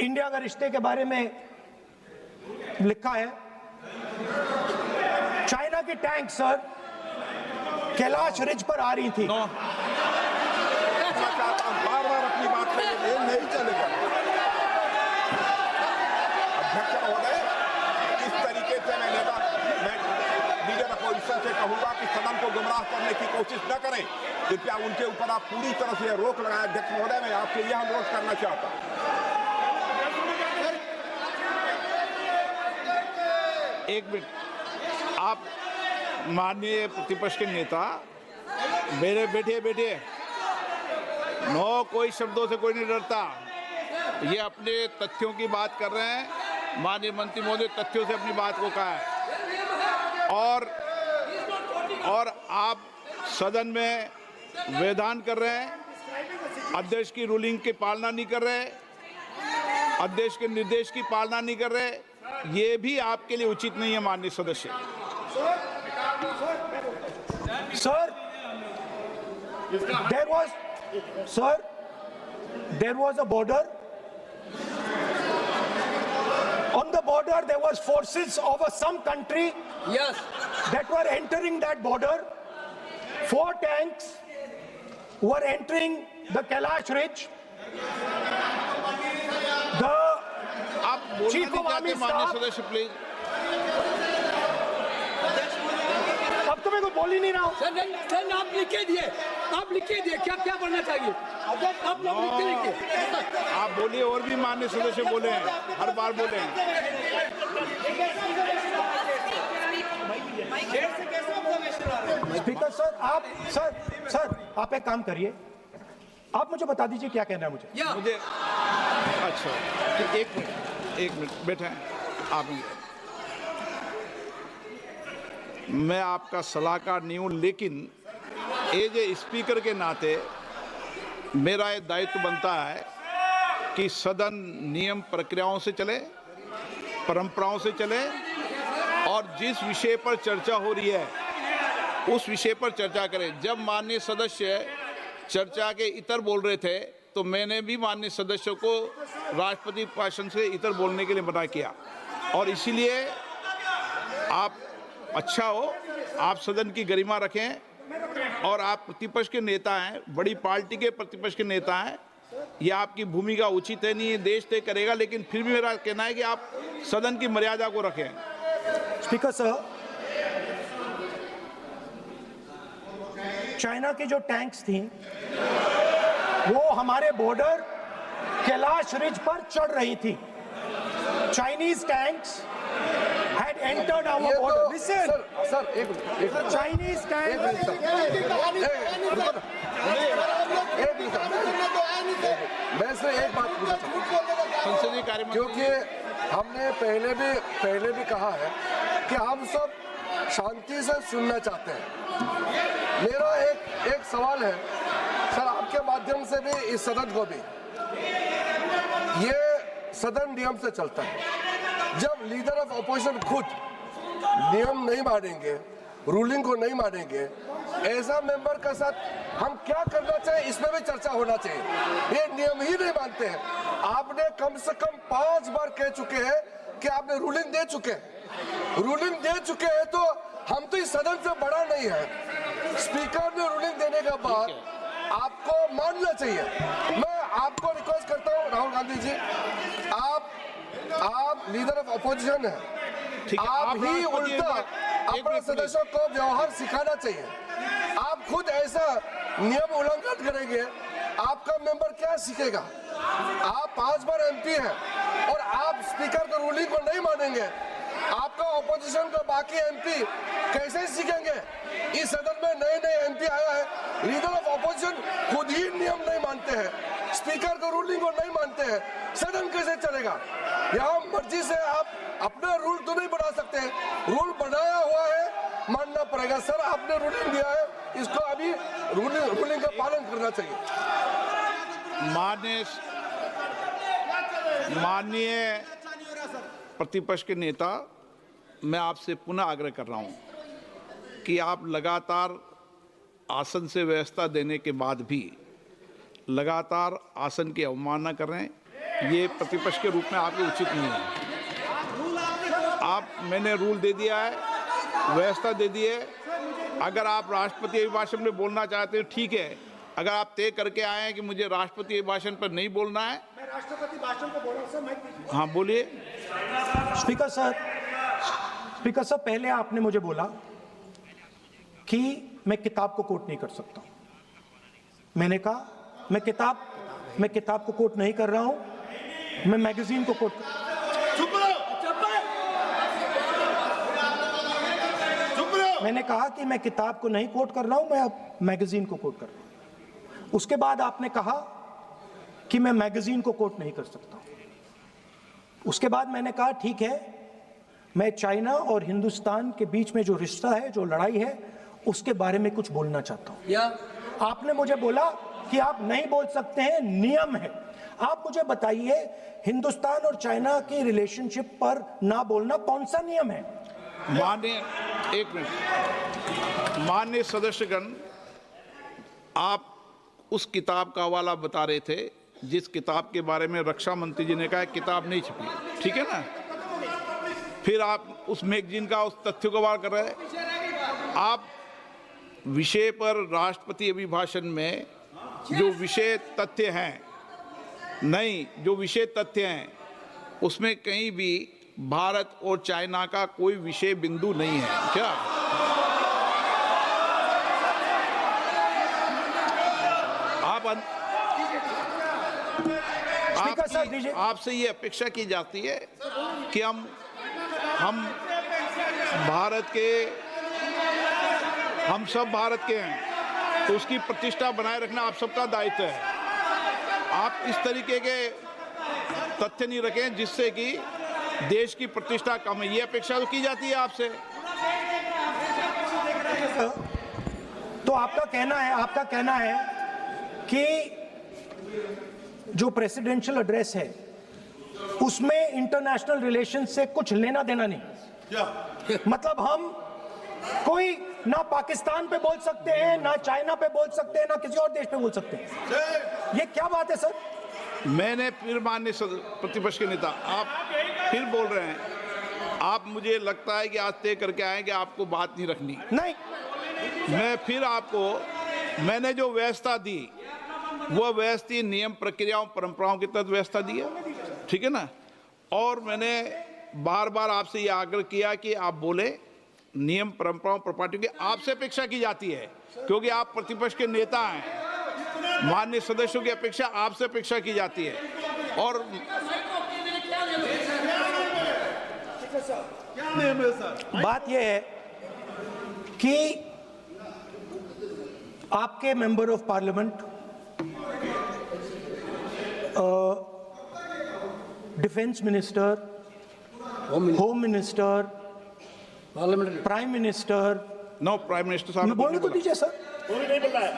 India के रिश्ते के बारे में लिखा है, चाइना की टैंक सर कैलाश रिज पर आ रही थी। बार बार अपनी बात पे ये नहीं चलेगा। अध्यक्ष महोदय, इस तरीके से मैं लीडर अपोजिशन से कहूंगा कि सदन को गुमराह करने की कोशिश न करें। कृपया उनके ऊपर आप पूरी तरह से रोक लगाएं। अध्यक्ष महोदय, मैं आपसे यह अनुरोध करना चाहता हूं। एक मिनट, आप माननीय प्रतिपक्ष के नेता मेरे बैठिए। नो, कोई शब्दों से कोई नहीं डरता। ये अपने तथ्यों की बात कर रहे हैं। माननीय मंत्री महोदय तथ्यों से अपनी बात को कहा है और आप सदन में वेदान कर रहे हैं, अध्यक्ष की रूलिंग की पालना नहीं कर रहे, अध्यक्ष के निर्देश की पालना नहीं कर रहे। ये भी आपके लिए उचित नहीं है माननीय सदस्य। Sir, there was a border. On the border, there was forces of some country. Yes. That were entering that border. 4 tanks were entering the Kailash Ridge. The Chief of Army Staff. सदस्य please. अब तो मैं को बोल ही नहीं रहा हूँ। Sir आप लिख के दिए क्या बनना चाहिए आप लोग लिखिए। आप बोलिए, और भी माननीय सदस्य बोले हैं, हर बार बोले हैं। स्पीकर सर आप एक काम करिए, आप मुझे बता दीजिए क्या कहना है मुझे। अच्छा, एक मिनट बैठे हैं आप। मैं आपका सलाहकार नहीं हूँ, लेकिन एज ए स्पीकर के नाते मेरा ये दायित्व बनता है कि सदन नियम प्रक्रियाओं से चले, परंपराओं से चले, और जिस विषय पर चर्चा हो रही है उस विषय पर चर्चा करें। जब माननीय सदस्य चर्चा के इतर बोल रहे थे तो मैंने भी माननीय सदस्यों को राष्ट्रपति भाषण से इतर बोलने के लिए मना किया, और इसीलिए आप अच्छा हो, आप सदन की गरिमा रखें, और आप प्रतिपक्ष के नेता हैं, बड़ी पार्टी के प्रतिपक्ष के नेता हैं। यह आपकी भूमिका उचित है, नहीं देश तय करेगा, लेकिन फिर भी मेरा कहना है कि आप सदन की मर्यादा को रखें। स्पीकर सर, चाइना की जो टैंक्स थी वो हमारे बॉर्डर कैलाश रिज पर चढ़ रही थी। Chinese tanks had entered our border. Listen, sir एक Chinese tanks. मैं से एक बात पूछना संसदीय कार्य मंत्री, क्योंकि हमने पहले भी कहा है कि हम सब शांति से सुनना चाहते हैं। मेरा एक सवाल है सर, आपके माध्यम से भी इस सदन को भी, ये सदन नियम से चलता है। जब लीडर ऑफ अपोजिशन खुद नियम नहीं मानेंगे, रूलिंग को नहीं मानेंगे, ऐसा मेंबर के साथ हम क्या करना चाहिए, इसमें भी चर्चा होना चाहिए। ये नियम ही नहीं मानते हैं। आपने कम से कम 5 बार कह चुके हैं कि आपने रूलिंग दे चुके हैं, तो हम तो इस सदन से बड़ा नहीं है। स्पीकर ने रूलिंग देने के बाद आपको मानना चाहिए। मैं आपको रिक्वेस्ट करता हूँ राहुल गांधी जी, आप लीडर ऑफ अपोजिशन है, आप ही उल्टा अपने सदस्यों को व्यवहार सिखाना चाहिए। आप खुद ऐसा नियम उल्लंघन करेंगे, आपका मेंबर क्या सीखेगा। आप 5 बार एमपी हैं और आप स्पीकर के रूलिंग को नहीं मानेंगे, आपका ऑपोजिशन का बाकी एमपी कैसे सीखेंगे। इस सदन में नए एमपी आया है, लीडर ऑफ ऑपोजिशन खुद ही नियम नहीं मानते हैं, स्पीकर का रूलिंग को नहीं मानते हैं, सदन कैसे चलेगा। यहाँ मर्जी से आप अपना रूल तो नहीं बना सकते, रूल बनाया हुआ है, मानना पड़ेगा। सर आपने रूलिंग दिया है, इसको अभी रूलिंग का पालन करना चाहिए। माननीय प्रतिपक्ष के नेता, मैं आपसे पुनः आग्रह कर रहा हूं कि आप लगातार आसन से व्यवस्था देने के बाद भी लगातार आसन की अवमानना कर रहे हैं। ये प्रतिपक्ष के रूप में आपके उचित नहीं है। मैंने रूल दे दिया है, व्यवस्था दे दी है। अगर आप राष्ट्रपति अभिभाषण में बोलना चाहते हैं ठीक है। अगर आप तय करके आए हैं कि मुझे राष्ट्रपति अभिभाषण पर नहीं बोलना है, मैं राष्ट्रपति भाषण को बोल रहा हूं सर। हाँ बोलिए। स्पीकर सर, पहले आपने मुझे बोला कि मैं किताब को कोट नहीं कर सकता। मैंने कहा मैं किताब को कोट नहीं कर रहा हूं, मैं मैगजीन को कोट मैंने कहा कि मैं किताब को नहीं कोट कर रहा हूं, मैं अब मैगजीन को कोट कर रहा हूं। उसके बाद आपने कहा कि मैं मैगजीन को कोट नहीं कर सकता। उसके बाद मैंने कहा ठीक है, मैं चाइना और हिंदुस्तान के बीच में जो रिश्ता है, जो लड़ाई है, उसके बारे में कुछ बोलना चाहता हूं। आपने मुझे बोला कि आप नहीं बोल सकते हैं, नियम है। आप मुझे बताइए, हिंदुस्तान और चाइना की रिलेशनशिप पर ना बोलना कौन सा नियम है? माननीय सदस्यगण, आप उस किताब का हवाला बता रहे थे जिस किताब के बारे में रक्षा मंत्री जी ने कहा किताब नहीं छपी, ठीक है ना। फिर आप उस मैगजीन का उस तथ्य को वार कर रहे हैं। आप विषय पर राष्ट्रपति अभिभाषण में जो विषय तथ्य हैं, जो विषय तथ्य हैं उसमें कहीं भी भारत और चाइना का कोई विषय बिंदु नहीं है क्या? आपसे ये अपेक्षा की जाती है कि हम सब भारत के हैं, तो उसकी प्रतिष्ठा बनाए रखना आप सबका दायित्व है। आप इस तरीके के तथ्य नहीं रखें जिससे कि देश की प्रतिष्ठा कम है, ये अपेक्षा तो की जाती है आपसे। तो आपका कहना है कि जो प्रेसिडेंशियल एड्रेस है उसमें इंटरनेशनल रिलेशन से कुछ लेना देना नहीं। मतलब हम कोई ना पाकिस्तान पे बोल सकते हैं, ना चाइना पे बोल सकते हैं, ना किसी और देश पे बोल सकते हैं। ये क्या बात है सर? मैंने फिर माननीय प्रतिपक्ष के नेता, आप फिर बोल रहे हैं। आप, मुझे लगता है कि आज तय करके आए कि आपको बात नहीं रखनी। नहीं, मैं फिर मैंने जो व्यवस्था दी वो व्यवस्था नियम, प्रक्रियाओं, परंपराओं की तहत व्यवस्था दी है, ठीक है ना। और मैंने बार बार आपसे ये आग्रह किया कि आप बोले, नियम, परंपराओं, प्रॉपर्टी की आपसे अपेक्षा की जाती है क्योंकि आप प्रतिपक्ष के नेता हैं। माननीय सदस्यों की अपेक्षा आपसे अपेक्षा की जाती है। और बात यह है कि आपके member of parliament, defence minister, home minister, prime minister, no, prime minister साहब बोलने तो दीजिए सर। नहीं बोल रहा है।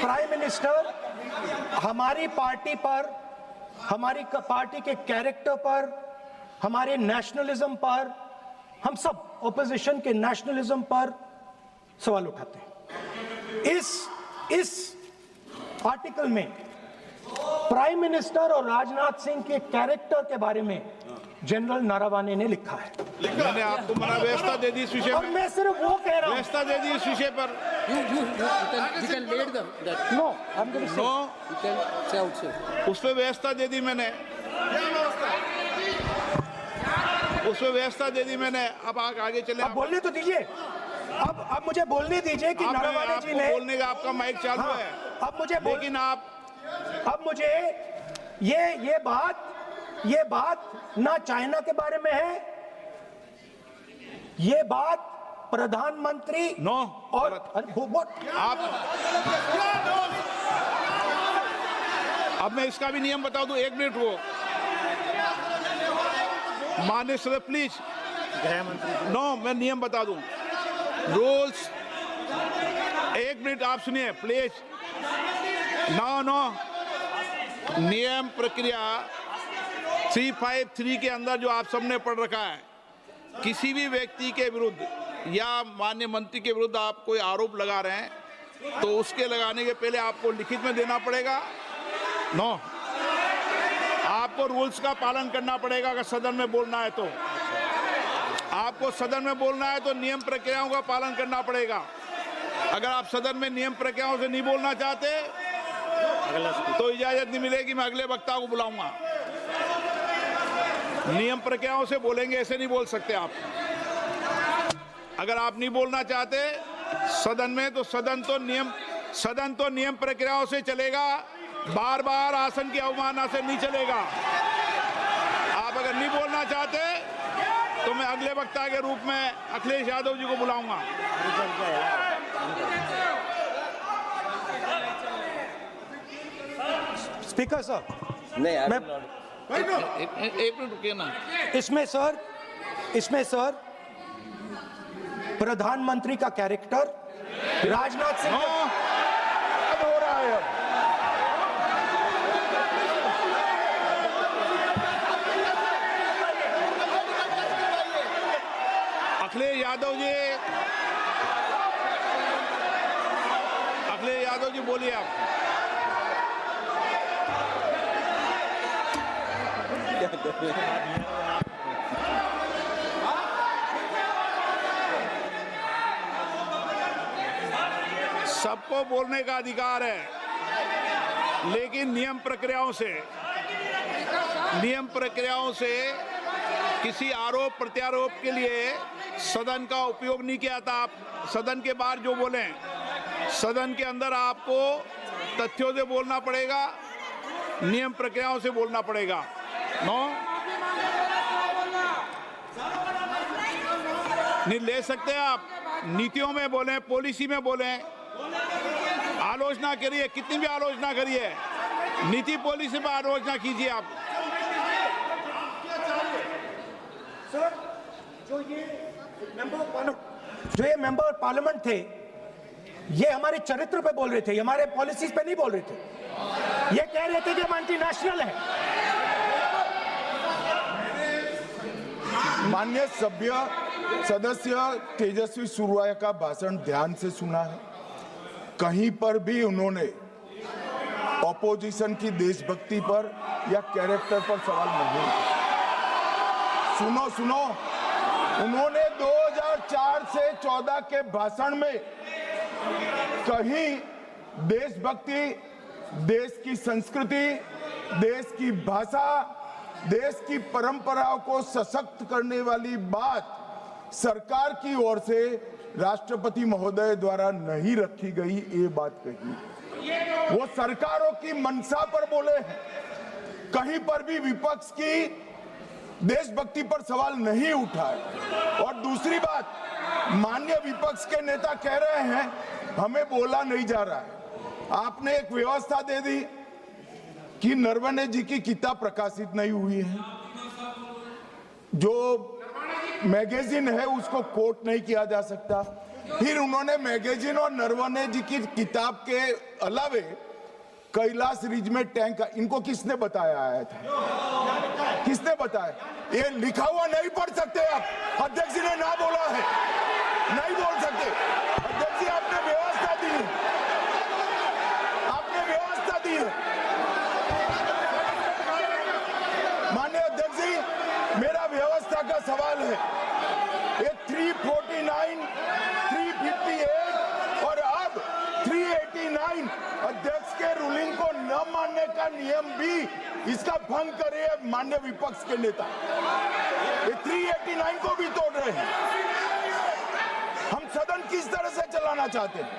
प्राइम मिनिस्टर हमारी पार्टी पर, हमारी पार्टी के कैरेक्टर पर, हमारे नेशनलिज्म पर, हम सब ऑपोजिशन के नेशनलिज्म पर सवाल उठाते हैं। इस आर्टिकल में प्राइम मिनिस्टर और राजनाथ सिंह के कैरेक्टर के बारे में जनरल नारावाने ने लिखा है। मैंने आपको व्यवस्था दे दी इस विषय और मैं सिर्फ वो कह रहा हूं, व्यवस्था दे दी इस विषय पर। उस पर व्यवस्था दे दी मैंने, अब आगे चले। अब बोलने तो दीजिए। अब मुझे बोलने दीजिए कि नारावाने जी ने, बोलने का आपका माइक चालू है। अब मुझे लेकिन अब मुझे ये बात ना चाइना के बारे में है, ये बात प्रधानमंत्री और अब मैं इसका भी नियम बता दूं, 1 मिनट वो माननीय सदस्य प्लीज, मैं नियम बता दूं, रूल्स। 1 मिनट आप सुनिए प्लीज। नियम प्रक्रिया 353 के अंदर जो आप सबने पढ़ रखा है, किसी भी व्यक्ति के विरुद्ध या माननीय मंत्री के विरुद्ध आप कोई आरोप लगा रहे हैं तो उसके लगाने के पहले आपको लिखित में देना पड़ेगा। नो, आपको रूल्स का पालन करना पड़ेगा। अगर सदन में बोलना है तो आपको सदन में बोलना है तो नियम प्रक्रियाओं का पालन करना पड़ेगा। अगर आप सदन में नियम प्रक्रियाओं से नहीं बोलना चाहते तो इजाजत नहीं मिलेगी, मैं अगले वक्ता को बुलाऊंगा। नियम प्रक्रियाओं से बोलेंगे, ऐसे नहीं बोल सकते आप। अगर आप नहीं बोलना चाहते सदन में तो सदन तो नियम प्रक्रियाओं से चलेगा, बार बार आसन की अवमानना से नहीं चलेगा। आप अगर नहीं बोलना चाहते तो मैं अगले वक्ता के रूप में अखिलेश यादव जी को बुलाऊंगा। स्पीकर सर, नहीं मैं एक मिनट रुकिए ना। इसमें सर प्रधानमंत्री का कैरेक्टर राजनाथ सिंह अब हो रहा है। अखिलेश यादव जी बोलिए आप। सबको बोलने का अधिकार है, लेकिन नियम प्रक्रियाओं से किसी आरोप प्रत्यारोप के लिए सदन का उपयोग नहीं किया था। आप सदन के बाहर जो बोलें, सदन के अंदर आपको तथ्यों से बोलना पड़ेगा, नियम प्रक्रियाओं से बोलना पड़ेगा। नो, नहीं ले सकते आप। नीतियों में बोलें, पॉलिसी में बोलें, आलोचना करिए, कितनी भी आलोचना करिए, नीति पॉलिसी पर आलोचना कीजिए आप। सर, जो ये मेंबर पार्लियामेंट थे, ये हमारे चरित्र पे बोल रहे थे, हमारे पॉलिसीज पे नहीं बोल रहे थे। ये कह रहे थे कि हम एंटी नेशनल है। माननीय सदस्य तेजस्वी सूर्या का भाषण ध्यान से सुना है। कहीं पर भी उन्होंने ऑपोजिशन की देशभक्ति पर या कैरेक्टर पर सवाल नहीं किया। सुनो, उन्होंने 2004 से 14 के भाषण में कहीं देशभक्ति, देश की संस्कृति, देश की भाषा, देश की परंपराओं को सशक्त करने वाली बात सरकार की ओर से राष्ट्रपति महोदय द्वारा नहीं रखी गई, ये बात कही। वो सरकारों की मंशा पर बोले हैं। कहीं पर भी विपक्ष की देशभक्ति पर सवाल नहीं उठाए। और दूसरी बात, माननीय विपक्ष के नेता कह रहे हैं हमें बोला नहीं जा रहा है। आपने एक व्यवस्था दे दी कि नरवणे जी की किताब प्रकाशित नहीं हुई है, जो मैगजीन है उसको कोट नहीं किया जा सकता। फिर उन्होंने मैगजीन और नरवणे जी की किताब के अलावे कैलाश रिज में टैंक, इनको किसने बताया आया था? किसने बताया? ये लिखा हुआ नहीं पढ़ सकते आप। अध्यक्ष जी ने ना बोला है, नहीं बोल सकते। अध्यक्ष जी आपने व्यवस्था दी है, आपने व्यवस्था दी है। माननीय अध्यक्ष जी, मेरा व्यवस्था का सवाल है। ये 349, 358 और अब 389 अध्यक्ष के रूलिंग को न मानने का नियम भी इसका भंग करे माननीय विपक्ष के नेता। ये 389 को भी तोड़ रहे हैं। हम सदन किस तरह से चलाना चाहते हैं?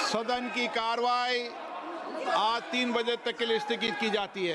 सदन की कार्रवाई आज 3 बजे तक के लिए स्थगित की जाती है।